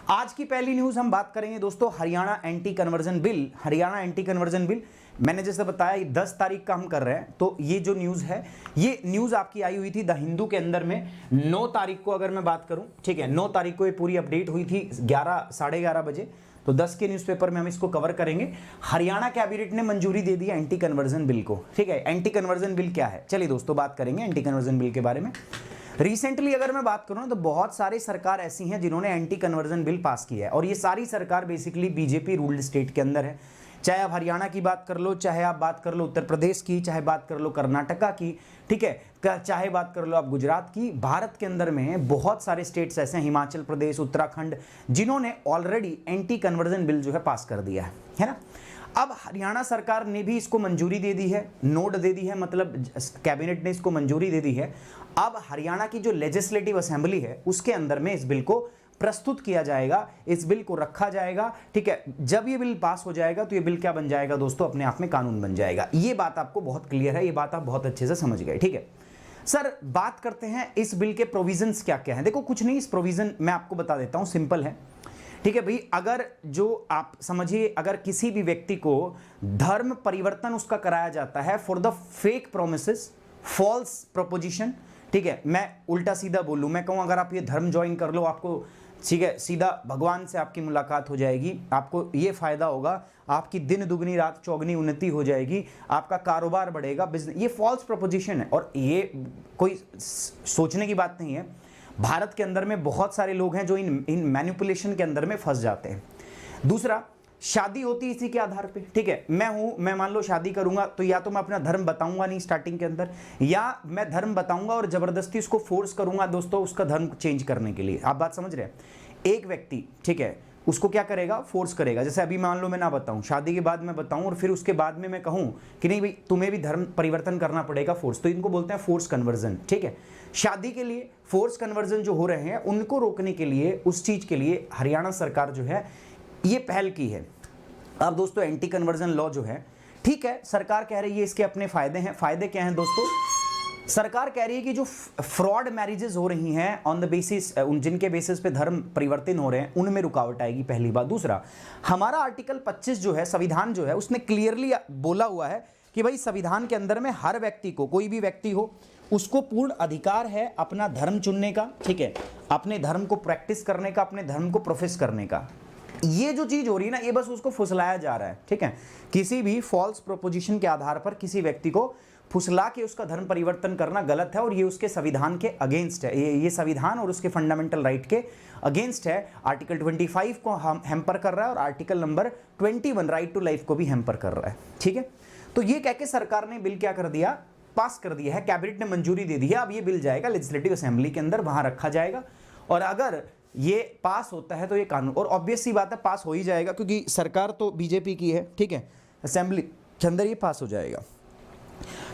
आज की पहली न्यूज हम बात करेंगे दोस्तों Haryana anti conversion bill. Haryana anti conversion bill मैंने जैसे बताया 10 तारीख का हम कर रहे हैं, तो ये जो न्यूज है ये न्यूज आपकी आई हुई थी द हिंदू के अंदर में 9 तारीख को। अगर मैं बात करूं, ठीक है, 9 तारीख को ये पूरी अपडेट हुई थी 11 साढ़े 11 बजे। तो 10 के न्यूज़पेपर में हम इसको कवर करेंगे। हरियाणा कैबिनेट ने मंजूरी दे दी एंटी कन्वर्जन बिल को। ठीक है, एंटी कन्वर्जन बिल क्या है, चलिए दोस्तों बात करेंगे एंटी कन्वर्जन बिल के बारे में। रिसेंटली अगर मैं बात करूं तो बहुत सारी सरकार ऐसी हैं जिन्होंने एंटी कन्वर्जन बिल पास किया है, और ये सारी सरकार बेसिकली बीजेपी रूल्ड स्टेट के अंदर है। चाहे आप हरियाणा की बात कर लो, चाहे आप बात कर लो उत्तर प्रदेश की, चाहे बात कर लो कर्नाटका की, ठीक है, चाहे बात कर लो आप गुजरात की। भारत के अंदर में बहुत सारे स्टेट्स ऐसे हैं, हिमाचल प्रदेश, उत्तराखंड, जिन्होंने ऑलरेडी एंटी कन्वर्जन बिल जो है पास कर दिया है ना। अब हरियाणा सरकार ने भी इसको मंजूरी दे दी है, नोट दे दी है, मतलब कैबिनेट ने इसको मंजूरी दे दी है। अब हरियाणा की जो लेजिस्लेटिव असेंबली है उसके अंदर में इस बिल को प्रस्तुत किया जाएगा, इस बिल को रखा जाएगा। ठीक है, जब ये बिल पास हो जाएगा तो ये बिल क्या बन जाएगा दोस्तों, अपने आप में कानून बन जाएगा। ये बात आपको बहुत क्लियर है, ये बात आप बहुत अच्छे से समझ गए। ठीक है सर, बात करते हैं इस बिल के प्रोविजंस क्या क्या हैं। देखो कुछ नहीं, इस प्रोविजन मैं आपको बता देता हूं, सिंपल है। ठीक है भाई, अगर जो आप समझिए, अगर किसी भी व्यक्ति को धर्म परिवर्तन उसका कराया जाता है for the fake promises, false proposition, ठीक है, मैं उल्टा सीधा बोलूं, मैं कहूं अगर आप ये धर्म ज्वाइन कर लो, आपको ठीक है सीधा भगवान से आपकी मुलाकात हो जाएगी, आपको ये फायदा होगा, आपकी दिन दुगनी रात चौगनी उन्नति हो जाएगी, आपका कारोबार बढ़ेगा, बिजनेस, ये फॉल्स प्रोपोजिशन है। और ये कोई सोचने की बात नहीं है, भारत के अंदर में बहुत सारे लोग हैं जो इन मैनिपुलेशन के अंदर में फंस जाते हैं। दूसरा, शादी होती है इसी के आधार पे। ठीक है, मैं मान लो शादी करूंगा तो या तो मैं अपना धर्म बताऊंगा नहीं स्टार्टिंग के अंदर, या मैं धर्म बताऊंगा और जबरदस्ती उसको फोर्स करूंगा दोस्तों उसका धर्म चेंज करने के लिए। आप बात समझ रहे हैं, एक व्यक्ति ठीक है उसको क्या करेगा, फोर्स करेगा। जैसे अभी मान लो मैं ना बताऊं, शादी के बाद मैं बताऊं और फिर उसके बाद में मैं कहूं कि नहीं भाई तुम्हें भी धर्म परिवर्तन करना पड़ेगा, फोर्स, तो इनको बोलते हैं फोर्स कन्वर्जन। ठीक है, शादी के लिए फोर्स कन्वर्जन जो हो रहे हैं उनको रोकने के लिए, उस चीज के लिए हरियाणा सरकार जो है ये पहल की है। अब दोस्तों एंटी कन्वर्जन लॉ जो है, ठीक है, सरकार कह रही है इसके अपने फायदे हैं। फायदे क्या हैं दोस्तों, सरकार कह रही है कि जो फ्रॉड मैरिजेस हो रही हैं ऑन द बेसिस, जिनके बेसिस पे धर्म परिवर्तन हो रहे हैं, उनमें रुकावट आएगी, पहली बात। दूसरा, हमारा आर्टिकल 25 जो है, संविधान जो है, उसने क्लियरली बोला हुआ है कि भाई संविधान के अंदर में हर व्यक्ति को, कोई भी व्यक्ति हो, उसको पूर्ण अधिकार है अपना धर्म चुनने का, ठीक है, अपने धर्म को प्रैक्टिस करने का, अपने धर्म को प्रोफेस करने का। ये जो चीज हो रही है ना, ये बस उसको फुसलाया जा रहा है। ठीक है, किसी भी फॉल्स प्रोपोजिशन के आधार पर किसी व्यक्ति को फुसला के उसका धर्म परिवर्तन करना गलत है, और ये उसके संविधान के अगेंस्ट है, ये संविधान और उसके फंडामेंटल राइट के अगेंस्ट है। आर्टिकल 25 को हम हैम्पर कर रहा है और article number 21 right to life को भी हैम्पर कर रहा है। ठीक है, तो ये कह के सरकार ने बिल क्या कर दिया, पास कर दिया है, कैबिनेट ने मंजूरी दे दी है। अब ये बिल जाएगा लेजिस्लेटिव असेंबली के अंदर, वहां रखा जाएगा, और अगर ये पास होता है तो ये कानून, और ऑब्वियस सी बात है पास हो ही जाएगा क्योंकि सरकार तो बीजेपी की है। ठीक है, असेंबली के अंदर ये पास हो जाएगा।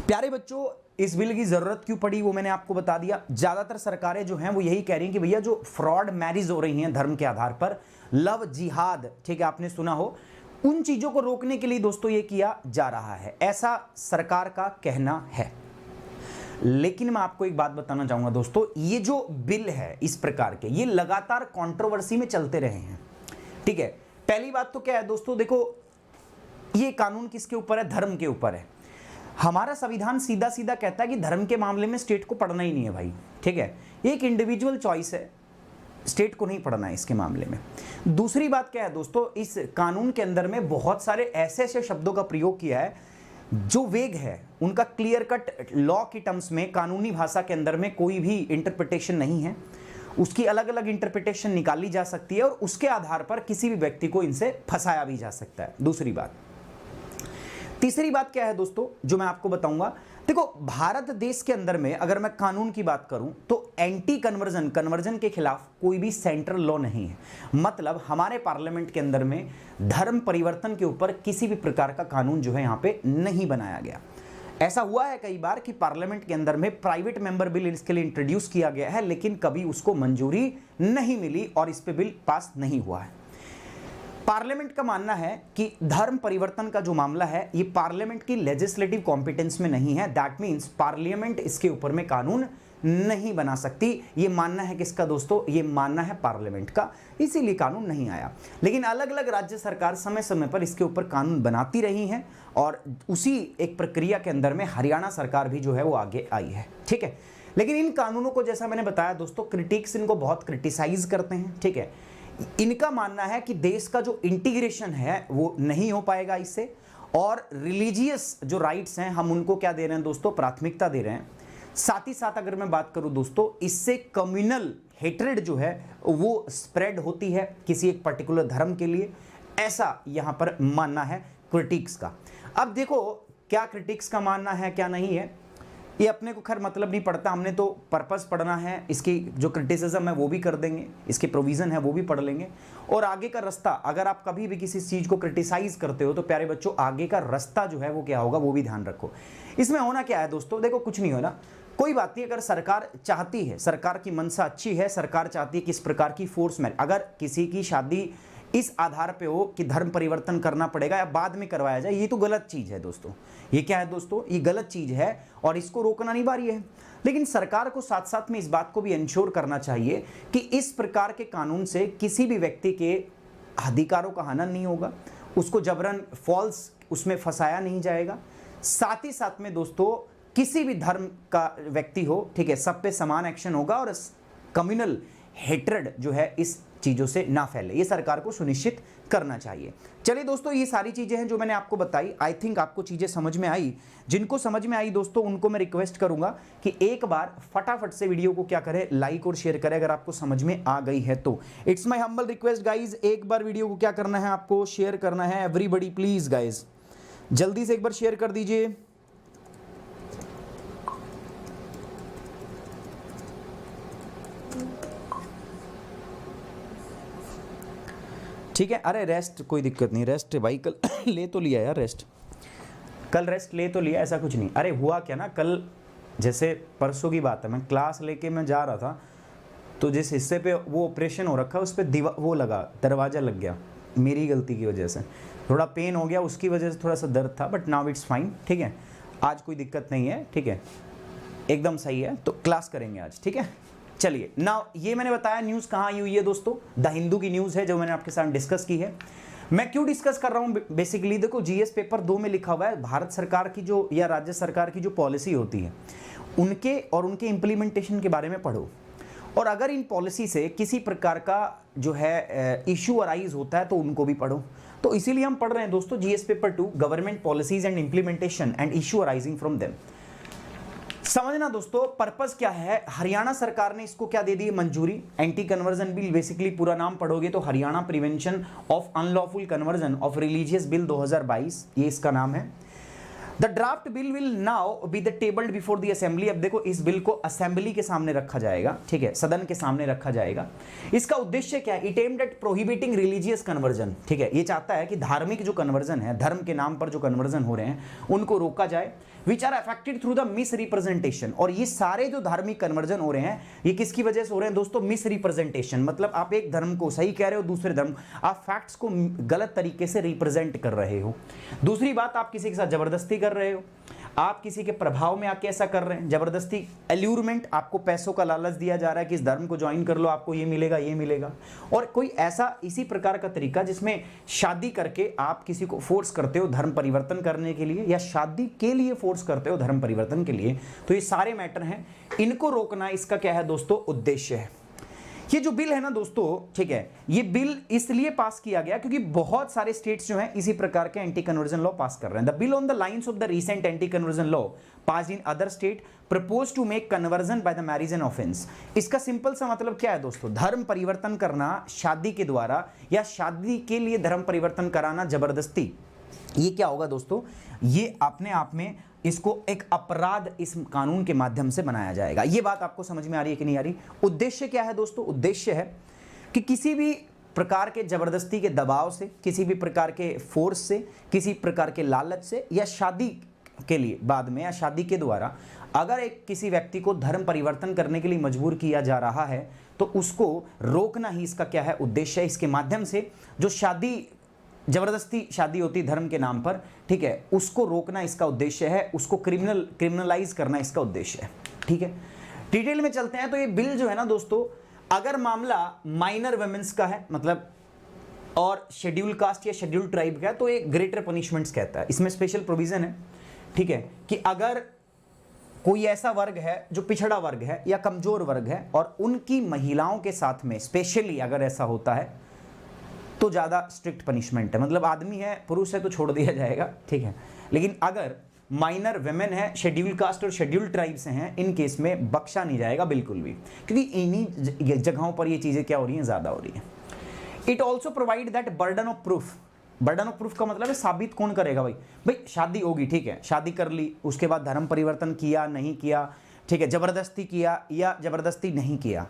प्यारे बच्चों, इस बिल की जरूरत क्यों पड़ी वो मैंने आपको बता दिया। ज्यादातर सरकारें जो हैं वो यही कह रही हैं कि भैया जो फ्रॉड मैरिज हो रही हैं धर्म के आधार पर, लव जिहाद, ठीक है, आपने सुना हो, उन चीजों को रोकने के लिए दोस्तों ये किया जा रहा है, ऐसा सरकार का कहना है। लेकिन मैं आपको एक बात बताना चाहूंगा दोस्तों, ये जो बिल है इस प्रकार के, ये लगातार कंट्रोवर्सी में चलते रहे हैं। ठीक है, पहली बात तो क्या है दोस्तों, देखो ये कानून किसके ऊपर है, धर्म के ऊपर है। हमारा संविधान सीधा सीधा कहता है कि धर्म के मामले में स्टेट को पढ़ना ही नहीं है भाई। ठीक है, एक इंडिविजुअल चॉइस है, स्टेट को नहीं पढ़ना है इसके मामले में। दूसरी बात क्या है दोस्तों, इस कानून के अंदर में बहुत सारे ऐसे ऐसे शब्दों का प्रयोग किया है जो वेग है, उनका क्लियर कट लॉ की टर्म्स में, कानूनी भाषा के अंदर में कोई भी इंटरप्रिटेशन नहीं है, उसकी अलग अलग इंटरप्रिटेशन निकाली जा सकती है, और उसके आधार पर किसी भी व्यक्ति को इनसे फंसाया भी जा सकता है। दूसरी बात, तीसरी बात क्या है दोस्तों जो मैं आपको बताऊंगा, देखो भारत देश के अंदर में अगर मैं कानून की बात करूं तो एंटी कन्वर्जन के खिलाफ कोई भी सेंट्रल लॉ नहीं है। मतलब हमारे पार्लियामेंट के अंदर में धर्म परिवर्तन के ऊपर किसी भी प्रकार का कानून जो है यहां पे नहीं बनाया गया। ऐसा हुआ है कई बार कि पार्लियामेंट के अंदर में प्राइवेट मेंबर बिल इसके लिए इंट्रोड्यूस किया गया है, लेकिन कभी उसको मंजूरी नहीं मिली और इस पे बिल पास नहीं हुआ है। पार्लियामेंट का मानना है कि धर्म परिवर्तन का जो मामला है ये पार्लियामेंट की लेजिस्लेटिव कॉम्पिटेंस में नहीं है। दैट मींस पार्लियामेंट इसके ऊपर में कानून नहीं बना सकती। ये मानना है किसका दोस्तों? ये मानना है पार्लियामेंट का, इसीलिए कानून नहीं आया। लेकिन अलग अलग राज्य सरकार समय समय पर इसके ऊपर कानून बनाती रही हैं और उसी एक प्रक्रिया के अंदर में हरियाणा सरकार भी जो है वो आगे आई है, ठीक है। लेकिन इन कानूनों को जैसा मैंने बताया दोस्तों, क्रिटिक्स इनको बहुत क्रिटिसाइज करते हैं, ठीक है। इनका मानना है कि देश का जो इंटीग्रेशन है वो नहीं हो पाएगा इससे, और रिलीजियस जो राइट्स हैं हम उनको क्या दे रहे हैं दोस्तों? प्राथमिकता दे रहे हैं। साथ ही साथ अगर मैं बात करूं दोस्तों, इससे कम्युनल हेट्रेड जो है वो स्प्रेड होती है किसी एक पर्टिकुलर धर्म के लिए, ऐसा यहां पर मानना है क्रिटिक्स का। अब देखो क्या क्रिटिक्स का मानना है क्या नहीं है, ये अपने को खैर मतलब नहीं पड़ता, हमने तो पर्पस पढ़ना है, इसकी जो क्रिटिसिज्म है वो भी कर देंगे, इसके प्रोविजन है वो भी पढ़ लेंगे, और आगे का रास्ता अगर आप कभी भी किसी चीज़ को क्रिटिसाइज करते हो तो प्यारे बच्चों आगे का रास्ता जो है वो क्या होगा वो भी ध्यान रखो। इसमें होना क्या है दोस्तों? देखो कुछ नहीं होना, कोई बात नहीं। अगर सरकार चाहती है, सरकार की मंशा अच्छी है, सरकार चाहती है किस प्रकार की फोर्स मैरिज, अगर किसी की शादी इस आधार पे हो कि धर्म परिवर्तन करना पड़ेगा या बाद में करवाया जाए, ये तो गलत चीज है दोस्तों। ये क्या है दोस्तों? ये गलत चीज है और इसको रोकना अनिवार्य है। लेकिन सरकार को साथ साथ में इस बात को भी इंश्योर करना चाहिए कि इस प्रकार के कानून से किसी भी व्यक्ति के अधिकारों का हनन नहीं होगा, उसको जबरन फॉल्स उसमें फंसाया नहीं जाएगा। साथ ही साथ में दोस्तों किसी भी धर्म का व्यक्ति हो, ठीक है, सब पे समान एक्शन होगा और कम्युनल हेट्रेड जो है इस चीजों से ना फैले, ये सरकार को सुनिश्चित करना चाहिए। चलिए दोस्तों, ये सारी चीजें हैं जो मैंने आपको बताई। आई थिंक आपको चीजें समझ में आई। जिनको समझ में आई दोस्तों उनको मैं रिक्वेस्ट करूंगा कि एक बार फटाफट से वीडियो को क्या करें, लाइक और शेयर करें अगर आपको समझ में आ गई है तो। It's my humble request guys, एक बार वीडियो को क्या करना है, आपको शेयर करना है। एवरीबडी प्लीज गाइज जल्दी से एक बार शेयर कर दीजिए। ठीक है, अरे रेस्ट कोई दिक्कत नहीं, रेस्ट भाई कल ले तो लिया यार, रेस्ट कल रेस्ट ले तो लिया, ऐसा कुछ नहीं। अरे हुआ क्या ना, कल जैसे परसों की बात है, मैं क्लास लेके मैं जा रहा था तो जिस हिस्से पे वो ऑपरेशन हो रखा है उस पर वो लगा, दरवाज़ा लग गया, मेरी गलती की वजह से थोड़ा पेन हो गया, उसकी वजह से थोड़ा सा दर्द था, बट नाउ इट्स फाइन। ठीक है, आज कोई दिक्कत नहीं है, ठीक है, एकदम सही है, तो क्लास करेंगे आज। ठीक है, चलिए नाउ ये मैंने बताया न्यूज़ कहाँ आई हुई है दोस्तों, द हिंदू की न्यूज़ है जो मैंने आपके साथ डिस्कस की है। मैं क्यों डिस्कस कर रहा हूँ, बेसिकली देखो जीएस पेपर 2 में लिखा हुआ है भारत सरकार की जो या राज्य सरकार की जो पॉलिसी होती है उनके और उनके इम्प्लीमेंटेशन के बारे में पढ़ो, और अगर इन पॉलिसी से किसी प्रकार का जो है इशू अराइज होता है तो उनको भी पढ़ो। तो इसीलिए हम पढ़ रहे हैं दोस्तों GS paper 2 government policies and implementation and issue arising from them. समझना दोस्तों पर्पस क्या है, हरियाणा सरकार ने इसको क्या दे दी मंजूरी, एंटी कन्वर्जन बिल, बेसिकली पूरा नाम पढ़ोगे तो Haryana prevention of unlawful conversion of religious bill 2022, ये इसका नाम है। The draft bill will now be the tabled before the assembly. अब देखो इस बिल को असेंबली के सामने रखा जाएगा, ठीक है, सदन के सामने रखा जाएगा। इसका उद्देश्य क्या है, it aimed at prohibiting religious conversion, ठीक है, ये चाहता है कि धार्मिक जो कन्वर्जन है, धर्म के नाम पर जो कन्वर्जन हो रहे हैं उनको रोका जाए, which are affected through the misrepresentation. और ये सारे जो धार्मिक कन्वर्जन हो रहे हैं ये किसकी वजह से हो रहे हैं दोस्तों, मिस रिप्रेजेंटेशन, मतलब आप एक धर्म को सही कह रहे हो, दूसरे धर्म आप फैक्ट्स को गलत तरीके से रिप्रेजेंट कर रहे हो। दूसरी बात, आप किसी के साथ जबरदस्ती कर रहे हो, आप किसी के प्रभाव में आके ऐसा कर रहे हैं, जबरदस्ती एल्यूरमेंट, आपको पैसों का लालच दिया जा रहा है कि इस धर्म को ज्वाइन कर लो, आपको ये मिलेगा ये मिलेगा, और कोई ऐसा इसी प्रकार का तरीका जिसमें शादी करके आप किसी को फोर्स करते हो धर्म परिवर्तन करने के लिए, या शादी के लिए फोर्स करते हो धर्म परिवर्तन के लिए, तो ये सारे मैटर हैं, इनको रोकना इसका क्या है दोस्तों उद्देश्य है। ये जो बिल है ना दोस्तों, ठीक है, ये बिल इसलिए पास किया गया क्योंकि बहुत सारे स्टेट्स जो हैं इसी प्रकार के एंटी कन्वर्जन लॉ पास कर रहे हैं। The bill on the lines of the recent anti conversion law pass in other state propose to make conversion by the marriage an offence. इसका सिंपल सा मतलब क्या है दोस्तों, धर्म परिवर्तन करना शादी के द्वारा या शादी के लिए धर्म परिवर्तन कराना जबरदस्ती, ये क्या होगा दोस्तों, ये अपने आप में इसको एक अपराध इस कानून के माध्यम से बनाया जाएगा। ये बात आपको समझ में आ रही है कि नहीं आ रही। उद्देश्य क्या है दोस्तों, उद्देश्य है कि किसी भी प्रकार के जबरदस्ती के दबाव से, किसी भी प्रकार के फोर्स से, किसी प्रकार के लालच से, या शादी के लिए बाद में या शादी के द्वारा अगर एक किसी व्यक्ति को धर्म परिवर्तन करने के लिए मजबूर किया जा रहा है तो उसको रोकना ही इसका क्या है उद्देश्य है। इसके माध्यम से जो शादी जबरदस्ती शादी होती धर्म के नाम पर, ठीक है, उसको रोकना इसका उद्देश्य है, उसको क्रिमिनलाइज करना इसका उद्देश्य है। ठीक है, डिटेल में चलते हैं। तो ये बिल जो है ना दोस्तों, अगर मामला माइनर वुमेन्स का है मतलब और शेड्यूल कास्ट या शेड्यूल ट्राइब का है तो ये ग्रेटर पनिशमेंट्स कहता है। इसमें स्पेशल प्रोविजन है, ठीक है, कि अगर कोई ऐसा वर्ग है जो पिछड़ा वर्ग है या कमजोर वर्ग है और उनकी महिलाओं के साथ में स्पेशली अगर ऐसा होता है तो ज़्यादा स्ट्रिक्ट पनिशमेंट है। मतलब आदमी है, पुरुष है तो छोड़ दिया जाएगा, ठीक है, लेकिन अगर माइनर वेमेन है, शेड्यूल कास्ट और शेड्यूल ट्राइब से हैं, इन केस में बख्शा नहीं जाएगा बिल्कुल भी, क्योंकि इन्हीं जगहों पर ये चीज़ें क्या हो रही हैं, ज़्यादा हो रही हैं। It also provide that burden of proof. Burden of proof का मतलब है साबित कौन करेगा भाई शादी होगी, ठीक है, शादी कर ली, उसके बाद धर्म परिवर्तन किया नहीं किया, ठीक है, जबरदस्ती किया या जबरदस्ती नहीं किया,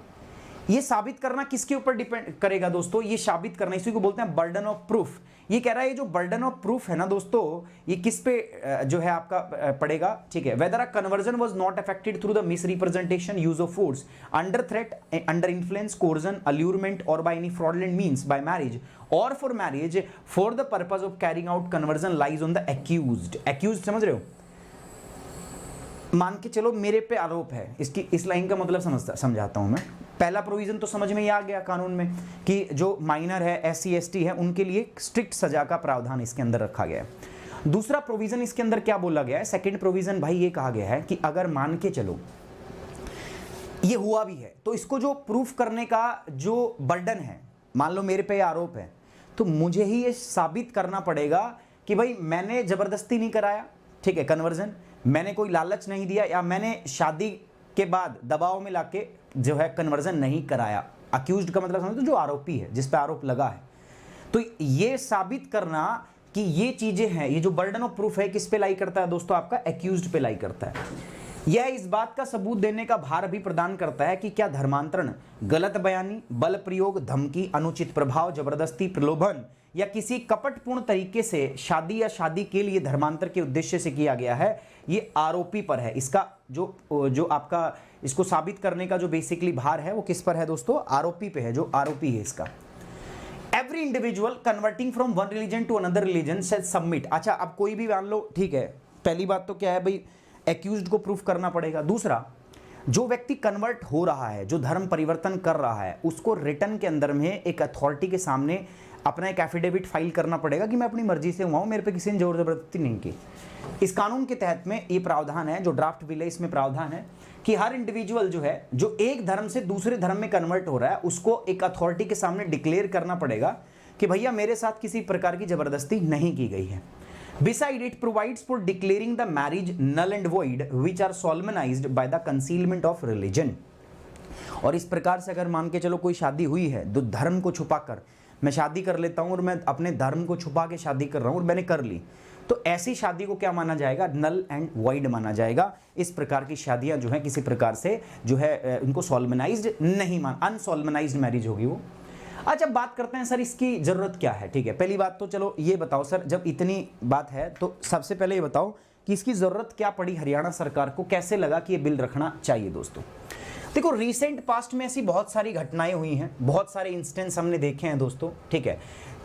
ये साबित करना किसके ऊपर डिपेंड करेगा दोस्तों, ये साबित करना, इसी को बोलते हैं बर्डन ऑफ प्रूफ। ये कह रहा है ये जो बर्डन ऑफ प्रूफ है ना दोस्तों, ये किस पे जो है आपका पड़ेगा, ठीक है, whether a conversion was not affected through the misrepresentation, use of force, under threat, under influence, coercion, allurement or by any fraudulent means, by marriage or for marriage for the purpose of carrying out conversion lies on the accused. Accused समझ रहे हो, मान के चलो मेरे पे आरोप है, इसकी इस लाइन का मतलब समझाता हूं मैं। पहला प्रोविजन तो समझ में ही आ गया कानून में कि जो माइनर है, SC ST है, उनके लिए स्ट्रिक्ट सजा का प्रावधान इसके अंदर रखा गया है। दूसरा प्रोविजन इसके अंदर क्या बोला गया है, सेकंड प्रोविजन भाई ये कहा गया है कि अगर मान के चलो ये हुआ भी है तो इसको जो प्रूफ करने का जो बर्डन है, मान लो मेरे पे आरोप है तो मुझे ही ये साबित करना पड़ेगा कि भाई मैंने जबरदस्ती नहीं कराया, ठीक है, कन्वर्जन, मैंने कोई लालच नहीं दिया या मैंने शादी के बाद दबाव में लाके जो है कन्वर्जन नहीं कराया। अक्यूज्ड का मतलब समझो, जो आरोपी है, जिस पे आरोप लगा है, तो ये साबित करना कि ये चीजें हैं, ये जो बर्डन ऑफ प्रूफ है किस पे लाई करता है दोस्तों, आपका एक्यूज्ड पे लाई करता है। यह इस बात का सबूत देने का भार भी प्रदान करता है कि क्या धर्मांतरण गलत बयानी, बल प्रयोग, धमकी, अनुचित प्रभाव, जबरदस्ती, प्रलोभन या किसी कपटपूर्ण तरीके से शादी या शादी के लिए धर्मांतर के उद्देश्य से किया गया है, ये आरोपी पर है। इसका जो आपका इसको साबित करने का जो बेसिकली भार है वो किस पर है दोस्तों, आरोपी पे है, जो आरोपी है इसका। Every individual converting from one religion to another religion से सबमिट। अच्छा, अब कोई भी मान लो, ठीक है, पहली बात तो क्या है भाई, एक्यूज्ड को प्रूफ करना पड़ेगा। दूसरा, जो व्यक्ति कन्वर्ट हो रहा है, जो धर्म परिवर्तन कर रहा है, उसको रिटर्न के अंदर में एक अथॉरिटी के सामने अपना एक एफिडेविट फाइल करना पड़ेगा कि मैं अपनी मर्जी से हुआ हूं, मेरे पे किसी ने जोर जबरदस्ती नहीं की। इस कानून के तहत में ये प्रावधान है, जो ड्राफ्ट बिल है इसमें प्रावधान है कि हर इंडिविजुअल जो है, जो एक धर्म से दूसरे धर्म में कन्वर्ट हो रहा है, उसको एक अथॉरिटी के सामने डिक्लेयर करना पड़ेगा कि भैया मेरे साथ किसी प्रकार की जबरदस्ती नहीं की गई है। Beside it provides for declaring the marriage null and void which are solemnized by the concealment of religion। और इस प्रकार से अगर मान के चलो कोई शादी हुई है तो धर्म को छुपाकर मैं शादी कर लेता हूं और मैं अपने धर्म को छुपा के शादी कर रहा हूं और मैंने कर ली, तो ऐसी शादी को क्या माना जाएगा, नल एंड वॉइड माना जाएगा। इस प्रकार की शादियां जो है किसी प्रकार से जो है उनको सोलमनाइज्ड नहीं अनसोलमनाइज्ड मैरिज होगी वो। अच्छा, बात करते हैं सर इसकी जरूरत क्या है, ठीक है। पहली बात तो चलो ये बताओ सर, जब इतनी बात है तो सबसे पहले ये बताओ कि इसकी जरूरत क्या पड़ी हरियाणा सरकार को, कैसे लगा कि ये बिल रखना चाहिए दोस्तों। देखो, रीसेंट पास्ट में ऐसी बहुत सारी घटनाएं हुई हैं, बहुत सारे इंस्टेंस हमने देखे हैं दोस्तों, ठीक है,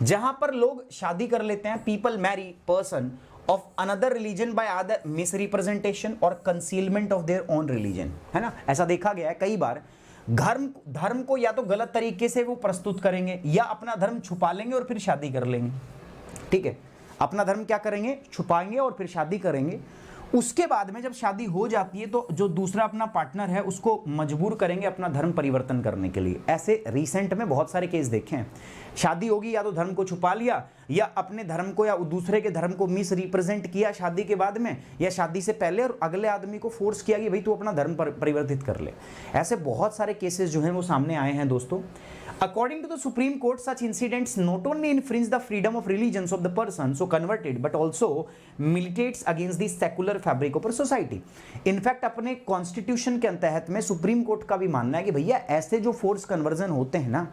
जहां पर लोग शादी कर लेते हैं, people marry person of another religion by other misrepresentation और concealment of their own religion, है ना। ऐसा देखा गया है कई बार। धर्म को या तो गलत तरीके से वो प्रस्तुत करेंगे या अपना धर्म छुपा लेंगे और फिर शादी कर लेंगे, ठीक है, अपना धर्म क्या करेंगे, छुपाएंगे और फिर शादी करेंगे। उसके बाद में जब शादी हो जाती है तो जो दूसरा अपना पार्टनर है उसको मजबूर करेंगे अपना धर्म परिवर्तन करने के लिए। ऐसे रिसेंट में बहुत सारे केस देखे हैं। शादी होगी, या तो धर्म को छुपा लिया या अपने धर्म को या दूसरे के धर्म को मिस रिप्रेजेंट किया शादी के बाद में या शादी से पहले, और अगले आदमी को फोर्स किया कि भाई तू अपना धर्म परिवर्तित कर ले। ऐसे बहुत सारे केसेस जो हैं वो सामने आए हैं दोस्तों। According to the Supreme Court, such incidents not only infringe the freedom of religions of the person so converted, but also militates against the secular fabric of our society. In fact, अपने constitution के तहत में supreme court का भी मानना है कि भैया ऐसे जो फोर्स कन्वर्जन होते हैं ना,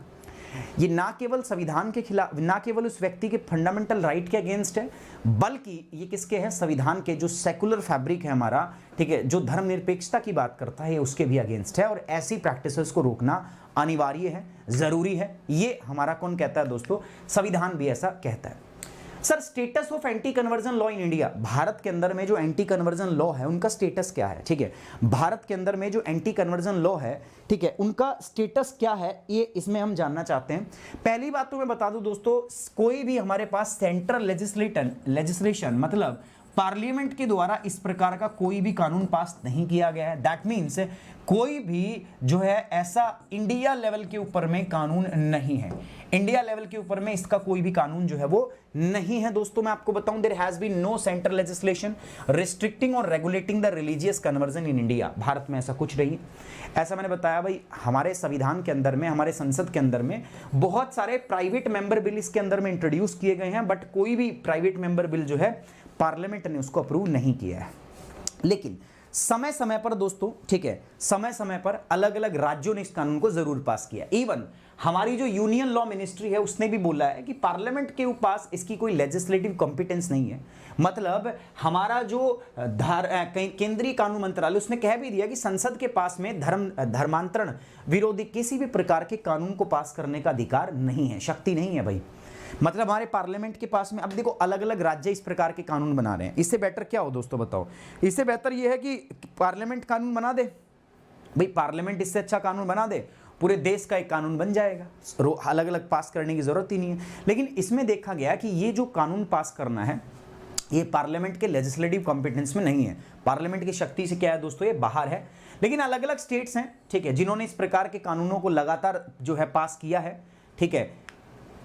ये ना केवल संविधान के खिलाफ, ना केवल उस व्यक्ति के फंडामेंटल राइट के अगेंस्ट है, बल्कि ये किसके हैं, संविधान के जो सेकुलर फैब्रिक है हमारा, ठीक है, जो धर्मनिरपेक्षता की बात करता है, उसके भी अगेंस्ट है। और ऐसी प्रैक्टिसेस को रोकना अनिवार्य है, जरूरी है। ये हमारा कौन कहता है दोस्तों, संविधान भी ऐसा कहता है। Sir status of anti conversion law in India, Bharat के अंदर में जो एंटी कन्वर्जन लॉ है उनका स्टेटस क्या है, ठीक है, भारत के अंदर में जो एंटी कन्वर्जन लॉ है, ठीक है, उनका स्टेटस क्या है, ये इसमें हम जानना चाहते हैं। पहली बात तो मैं बता दूं दोस्तों, कोई भी हमारे पास सेंट्रल लेजिस्लेशन मतलब पार्लियामेंट के द्वारा इस प्रकार का कोई भी कानून पास नहीं किया गया है। दैट मीन्स कोई भी जो है ऐसा इंडिया लेवल के ऊपर में कानून नहीं है, इंडिया लेवल के ऊपर में इसका कोई भी कानून जो है वो नहीं है। दोस्तों मैं आपको बताऊं, there has been no central legislation restricting और regulating the religious conversion in India. भारत में ऐसा कुछ नहीं। ऐसा मैंने बताया भाई, हमारे संविधान के अंदर में, हमारे संसद के अंदर में बहुत सारे प्राइवेट मेंबर बिल इसके अंदर में इंट्रोड्यूस किए गए हैं, बट कोई भी प्राइवेट मेंबर बिल जो है पार्लियामेंट ने उसको अप्रूव नहीं किया है। लेकिन समय समय पर दोस्तों, ठीक है, समय समय पर अलग अलग राज्यों ने इस कानून को जरूर पास किया। इवन हमारी जो यूनियन लॉ मिनिस्ट्री है उसने भी बोला है कि पार्लियामेंट के पास इसकी कोई लेजिस्लेटिव कॉम्पिटेंस नहीं है। मतलब हमारा जो केंद्रीय कानून मंत्रालय उसने कह भी दिया कि संसद के पास में धर्मांतरण विरोधी किसी भी प्रकार के कानून को पास करने का अधिकार नहीं है, शक्ति नहीं है भाई। मतलब हमारे पार्लियामेंट के पास में, अब देखो अलग अलग राज्य इस प्रकार के कानून बना रहे हैं, इससे बेटर क्या हो दोस्तों बताओ? इससे बेहतर यह है कि पार्लियामेंट कानून बना दे भाई, पार्लियामेंट इससे अच्छा कानून बना दे, पूरे देश का एक कानून बन जाएगा, अलग अलग पास करने की जरूरत ही नहीं है। लेकिन इसमें देखा गया कि ये जो कानून पास करना है ये पार्लियामेंट के लेजिस्लेटिव कॉम्पिटेंस में नहीं है, पार्लियामेंट की शक्ति से क्या है दोस्तों, ये बाहर है। लेकिन अलग अलग स्टेट्स हैं, ठीक है, जिन्होंने इस प्रकार के कानूनों को लगातार जो है पास किया है, ठीक है,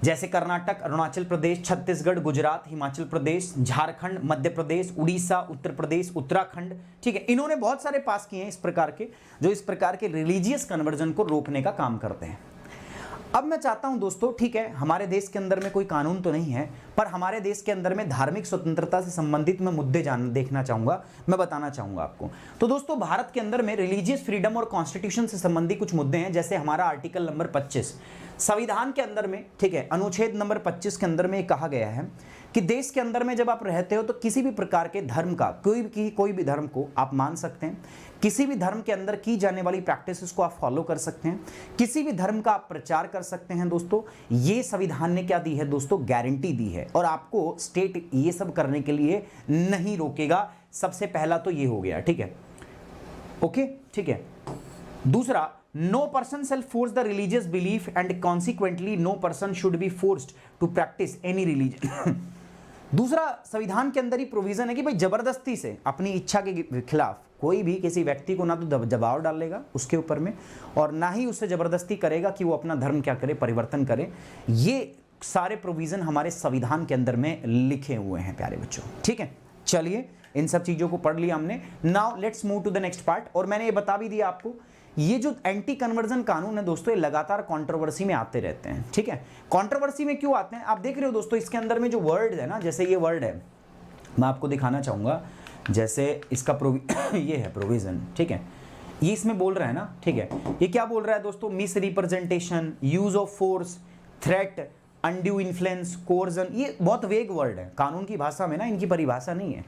जैसे कर्नाटक, अरुणाचल प्रदेश, छत्तीसगढ़, गुजरात, हिमाचल प्रदेश, झारखंड, मध्य प्रदेश, उड़ीसा, उत्तर प्रदेश, उत्तराखंड, ठीक है, इन्होंने बहुत सारे पास किए हैं इस प्रकार के, जो इस प्रकार के रिलीजियस कन्वर्जन को रोकने का काम करते हैं। अब मैं चाहता हूं दोस्तों, ठीक है, हमारे देश के अंदर में कोई कानून तो नहीं है, पर हमारे देश के अंदर में धार्मिक स्वतंत्रता से संबंधित मैं मुद्दे देखना चाहूंगा, मैं बताना चाहूंगा आपको। तो दोस्तों भारत के अंदर में रिलीजियस फ्रीडम और कॉन्स्टिट्यूशन से संबंधित कुछ मुद्दे हैं, जैसे हमारा आर्टिकल नंबर 25 संविधान के अंदर में, ठीक है, अनुच्छेद नंबर 25 के अंदर में कहा गया है कि देश के अंदर में जब आप रहते हो तो किसी भी प्रकार के धर्म का, कोई भी धर्म को आप मान सकते हैं, किसी भी धर्म के अंदर की जाने वाली प्रैक्टिसेस को आप फॉलो कर सकते हैं, किसी भी धर्म का आप प्रचार कर सकते हैं। दोस्तों ये संविधान ने क्या दी है दोस्तों, गारंटी दी है, और आपको स्टेट ये सब करने के लिए नहीं रोकेगा। सबसे पहला तो ये हो गया, ठीक है, ओके, ठीक है। दूसरा, no person shall force the religious belief and consequently no person should be forced to practise any religion. दूसरा, संविधान के अंदर ही प्रोविजन है कि भाई जबरदस्ती से अपनी इच्छा के खिलाफ कोई भी किसी व्यक्ति को ना तो दबाव डालेगा उसके ऊपर में, और ना ही उससे जबरदस्ती करेगा कि वो अपना धर्म क्या करे, परिवर्तन करे। ये सारे प्रोविजन हमारे संविधान के अंदर में लिखे हुए हैं प्यारे बच्चों, ठीक है। चलिए इन सब चीजों को पढ़ लिया हमने। Now let's move to the next part. और मैंने ये बता भी दिया आपको, ये जो एंटी कन्वर्जन कानून है दोस्तों, ये लगातार कंट्रोवर्सी में आते रहते हैं, ठीक है। कंट्रोवर्सी में क्यों आते हैं आप देख रहे हो दोस्तों, इसके अंदर में जो वर्ड है ना, जैसे ये वर्ड है, मैं आपको दिखाना चाहूंगा, जैसे इसका ये है प्रोविजन, ठीक है, ये इसमें बोल रहा है ना, ठीक है, ये क्या बोल रहा है दोस्तों, miss representation, use of force, threat, undue influence, coercion. ये बहुत वेग वर्ड है, कानून की भाषा में ना इनकी परिभाषा नहीं है।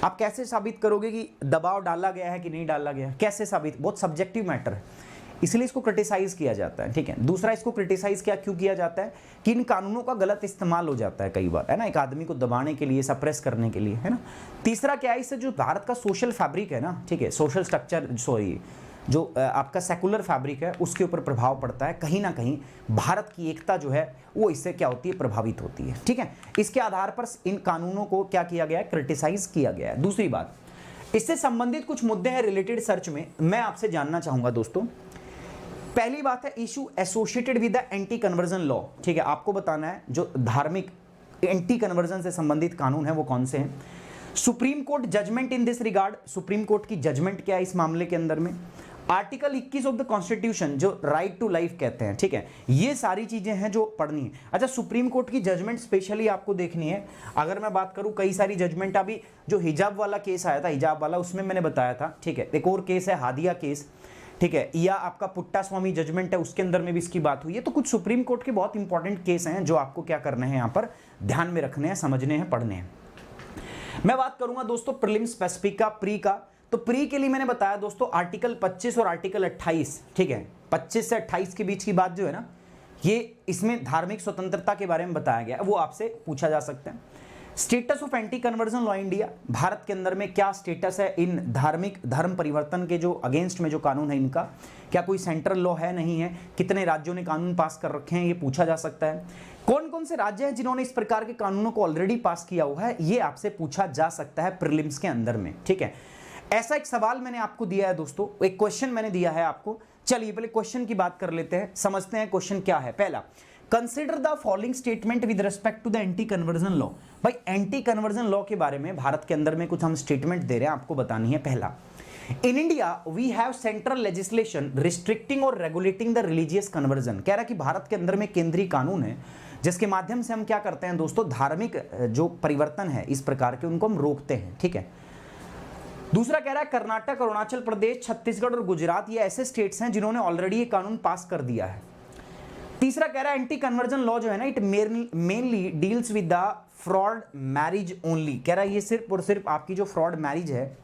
आप कैसे साबित करोगे कि दबाव डाला गया है कि नहीं डाला गया, कैसे साबित, बहुत सब्जेक्टिव मैटर है, इसलिए इसको क्रिटिसाइज किया जाता है, ठीक है। दूसरा, इसको क्रिटिसाइज क्यों किया जाता है कि इन कानूनों का गलत इस्तेमाल हो जाता है कई बार, है ना, एक आदमी को दबाने के लिए, सप्रेस करने के लिए, है ना। तीसरा क्या है, इससे जो भारत का सोशल फैब्रिक है ना, ठीक है, सोशल स्ट्रक्चर, सॉरी, जो आपका सेकुलर फैब्रिक है उसके ऊपर प्रभाव पड़ता है, कहीं ना कहीं भारत की एकता जो है वो इससे क्या होती है, प्रभावित होती है, ठीक है। इसके आधार पर इन कानूनों को क्या किया गया है, क्रिटिसाइज किया गया है। दूसरी बात, इससे संबंधित कुछ मुद्दे हैं रिलेटेड सर्च में, मैं आपसे जानना चाहूंगा दोस्तों। पहली बात है issue associated with the anti conversion law, ठीक है, आपको बताना है जो धार्मिक एंटी कन्वर्जन से संबंधित कानून है वो कौन से हैं। Supreme court judgment in this regard, supreme court की जजमेंट क्या है इस मामले के अंदर में। आर्टिकल 21 ऑफ द कॉन्स्टिट्यूशन जो राइट टू लाइफ कहते हैं, ठीक है, ये सारी चीजें हैं जो पढ़नी है। अच्छा, सुप्रीम कोर्ट की जजमेंट स्पेशली आपको देखनी है। अगर मैं बात करूं, कई सारी जजमेंट, अभी जो हिजाब वाला केस आया था, हिजाब वाला, उसमें मैंने बताया था, ठीक है। एक और केस है हादिया केस, ठीक है, या आपका पुट्टा स्वामी जजमेंट है, उसके अंदर में भी इसकी बात हुई है। तो कुछ सुप्रीम कोर्ट के बहुत इंपॉर्टेंट केस हैं जो आपको क्या करने हैं, यहाँ पर ध्यान में रखने हैं, समझने हैं, पढ़ने हैं। मैं बात करूंगा दोस्तों प्रीलिम स्पेसिफिक का, प्री का। तो प्री के लिए मैंने बताया दोस्तों आर्टिकल 25 और आर्टिकल 28, ठीक है, 25 से 28 के बीच की बात जो है ना, ये इसमें धार्मिक स्वतंत्रता के बारे में बताया गया है, वो आपसे पूछा जा सकता है। Status of anti conversion law India, Bharat के अंदर में क्या स्टेटस है इन धार्मिक धर्म परिवर्तन के जो अगेंस्ट में जो कानून है इनका, क्या कोई सेंट्रल लॉ है नहीं है, कितने राज्यों ने कानून पास कर रखे हैं, ये पूछा जा सकता है। कौन कौन से राज्य हैं जिन्होंने इस प्रकार के कानूनों को ऑलरेडी पास किया हुआ है, ये आपसे पूछा जा सकता है प्रीलिम्स के अंदर में, ठीक है। ऐसा एक सवाल मैंने आपको दिया है दोस्तों, एक क्वेश्चन मैंने दिया है आपको। चलिए पहले क्वेश्चन की बात कर लेते हैं, समझते हैं क्वेश्चन क्या है। पहला, consider the following statement with respect to the anti conversion law. भाई एंटी कन्वर्जन लॉ के बारे में भारत के अंदर में कुछ हम स्टेटमेंट दे रहे हैं, आपको बतानी है। पहला, in India we have central legislation restricting और रेगुलेटिंग द रिलीजियस कन्वर्जन। कह रहा है कि भारत के अंदर में केंद्रीय कानून है जिसके माध्यम से हम क्या करते हैं दोस्तों, धार्मिक जो परिवर्तन है इस प्रकार के उनको हम रोकते हैं, ठीक है। दूसरा कह रहा है कर्नाटक, अरुणाचल प्रदेश, छत्तीसगढ़ और गुजरात ये ऐसे स्टेट्स हैं जिन्होंने ऑलरेडी ये कानून पास कर दिया है। तीसरा कह रहा है एंटी कन्वर्जन लॉ जो है ना, it mainly deals with the fraud marriage only. कह रहा है ये सिर्फ और सिर्फ आपकी जो फ्रॉड मैरिज है,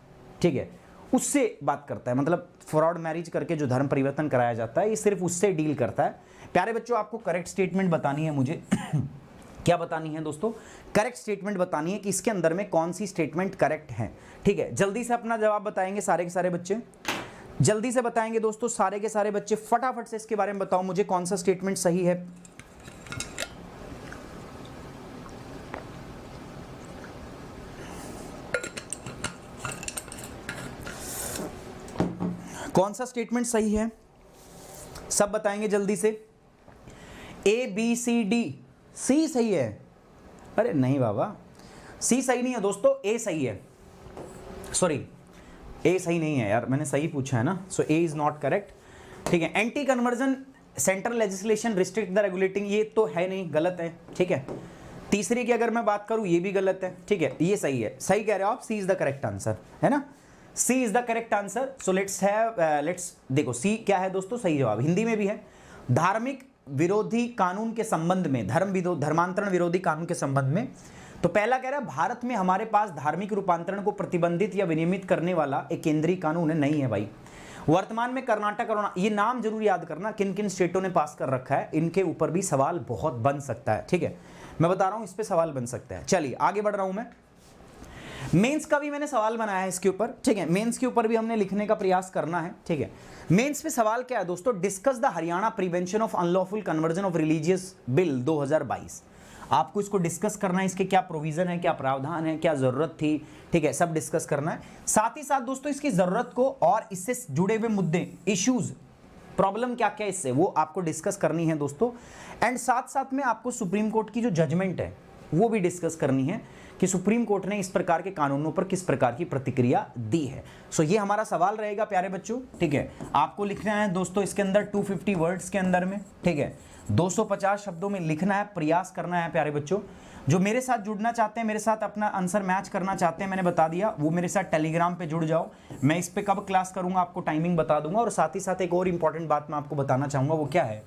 ठीक है, उससे बात करता है, मतलब फ्रॉड मैरिज करके जो धर्म परिवर्तन कराया जाता है ये सिर्फ उससे डील करता है। प्यारे बच्चों आपको करेक्ट स्टेटमेंट बतानी है मुझे क्या बतानी है दोस्तों, करेक्ट स्टेटमेंट बतानी है कि इसके अंदर में कौन सी स्टेटमेंट करेक्ट है, ठीक है। जल्दी से अपना जवाब बताएंगे सारे के सारे बच्चे, जल्दी से बताएंगे दोस्तों सारे के सारे बच्चे, फटाफट से इसके बारे में बताओ मुझे कौन सा स्टेटमेंट सही है। कौन सा स्टेटमेंट सही है, सब बताएंगे जल्दी से। ए बी सी डी, सी सही है? अरे नहीं बाबा, सी सही नहीं है दोस्तों, ए सही है। सॉरी, ए सही नहीं है यार, मैंने सही पूछा है ना, सो ए इज नॉट करेक्ट, ठीक है। Anti conversion central legislation restrict the regulating, ये तो है नहीं, गलत है, ठीक है। तीसरी की अगर मैं बात करूं ये भी गलत है, ठीक है, ये सही है, सही कह रहे हो आप, C is the correct answer, है ना, C is the correct answer. So let's देखो सी क्या है दोस्तों, सही जवाब हिंदी में भी है, धार्मिक विरोधी कानून के संबंध में, धर्मांतरण विरोधी कानून के संबंध में। तो पहला कह रहा है भारत में हमारे पास धार्मिक रूपांतरण को प्रतिबंधित या विनियमित करने वाला एक केंद्रीय कानून है, नहीं है भाई। वर्तमान में कर्नाटक और ये नाम जरूर याद करना किन किन स्टेटों ने पास कर रखा है, इनके ऊपर भी सवाल बहुत बन सकता है, ठीक है, मैं बता रहा हूं इस पे सवाल बन सकता है। चलिए आगे बढ़ रहा हूं मैं, मेंस का भी मैंने सवाल बनाया है इसके ऊपर, ठीक है, मेंस के ऊपर भी हमने लिखने का प्रयास करना है, ठीक है। मेंस पे सवाल क्या है दोस्तों, discuss the Haryana prevention of unlawful conversion of religious bill 2022। आपको इसको डिस्कस करना है, इसके क्या प्रोविजन है, क्या प्रावधान है, क्या जरूरत थी, ठीक है, सब डिस्कस करना है। साथ ही साथ दोस्तों इसकी जरूरत को और इससे जुड़े हुए मुद्दे, इश्यूज, प्रॉब्लम क्या क्या इससे, वो आपको डिस्कस करनी है दोस्तों। एंड साथ साथ में आपको सुप्रीम कोर्ट की जो जजमेंट है वो भी डिस्कस करनी है कि सुप्रीम कोर्ट ने इस प्रकार के कानूनों पर किस प्रकार की प्रतिक्रिया दी है। सो ये हमारा सवाल रहेगा प्यारे बच्चों, ठीक है। आपको लिखना है दोस्तों इसके अंदर 250 वर्ड्स के अंदर में, ठीक है, 250 शब्दों में लिखना है, प्रयास करना है प्यारे बच्चों। जो मेरे साथ जुड़ना चाहते हैं, मेरे साथ अपना आंसर मैच करना चाहते हैं, मैंने बता दिया, वो मेरे साथ टेलीग्राम पे जुड़ जाओ। मैं इस पे कब क्लास करूंगा आपको टाइमिंग बता दूंगा। और साथ ही साथ एक और इंपॉर्टेंट बात मैं आपको बताना चाहूंगा, वो क्या है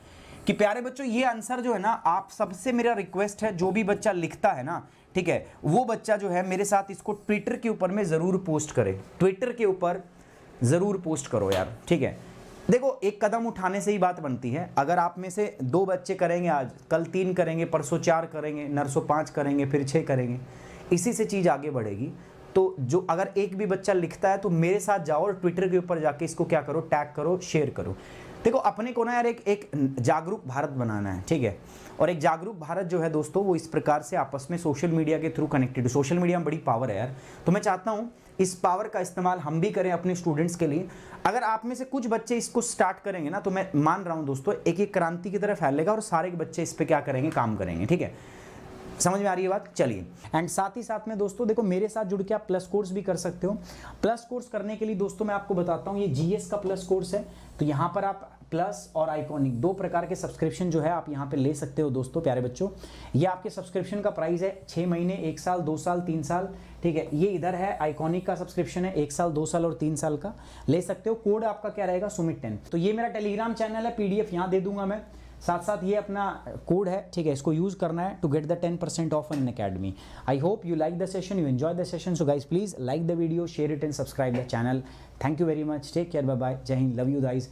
कि प्यारे बच्चों ये आंसर जो है ना, आप सबसे मेरा रिक्वेस्ट है, जो भी बच्चा लिखता है ना, ठीक है, वो बच्चा जो है मेरे साथ इसको ट्विटर के ऊपर में जरूर पोस्ट करे, ट्विटर के ऊपर जरूर पोस्ट करो यार, ठीक है। देखो एक कदम उठाने से ही बात बनती है। अगर आप में से 2 बच्चे करेंगे, आज कल 3 करेंगे, परसों 4 करेंगे, नरसों 5 करेंगे, फिर 6 करेंगे, इसी से चीज़ आगे बढ़ेगी। तो जो अगर एक भी बच्चा लिखता है तो मेरे साथ जाओ और ट्विटर के ऊपर जाके इसको क्या करो, टैग करो, शेयर करो। देखो अपने को ना यार एक जागरूक भारत बनाना है, ठीक है। और एक जागरूक भारत जो है दोस्तों, वो इस प्रकार से आपस में सोशल मीडिया के थ्रू कनेक्टेड। सोशल मीडिया में बड़ी पावर है यार, तो मैं चाहता हूँ इस पावर का इस्तेमाल हम भी करें अपने स्टूडेंट्स के लिए। अगर आप में से कुछ बच्चे इसको स्टार्ट करेंगे ना, तो मैं मान रहा हूँ दोस्तों एक क्रांति की तरह फैलेगा और सारे बच्चे इस पर क्या करेंगे, काम करेंगे, ठीक है। समझ में आ रही है बात? चलिए। एंड साथ ही साथ में दोस्तों देखो मेरे साथ जुड़ के आप प्लस कोर्स भी कर सकते हो। प्लस कोर्स करने के लिए दोस्तों मैं आपको बताता हूँ, ये जीएस का प्लस कोर्स है। तो यहाँ पर आप प्लस और आइकॉनिक 2 प्रकार के सब्सक्रिप्शन जो है आप यहाँ पे ले सकते हो दोस्तों प्यारे बच्चों। ये आपके सब्सक्रिप्शन का प्राइस है 6 महीने, 1 साल, 2 साल, 3 साल, ठीक है। ये इधर है आइकॉनिक का सब्सक्रिप्शन है 1 साल, 2 साल और 3 साल का ले सकते हो। कोड आपका क्या रहेगा, सुमित 10। तो ये मेरा टेलीग्राम चैनल है, PDF यहाँ दे दूंगा मैं, साथ साथ ये अपना कोड है, ठीक है, इसको यूज करना है to get the 10% off Unacademy. I hope you like the session, you enjoy the session. So guys please like the video, share it and subscribe the channel. Thank you very much, take care, bye bye, जय Hind, love you guys.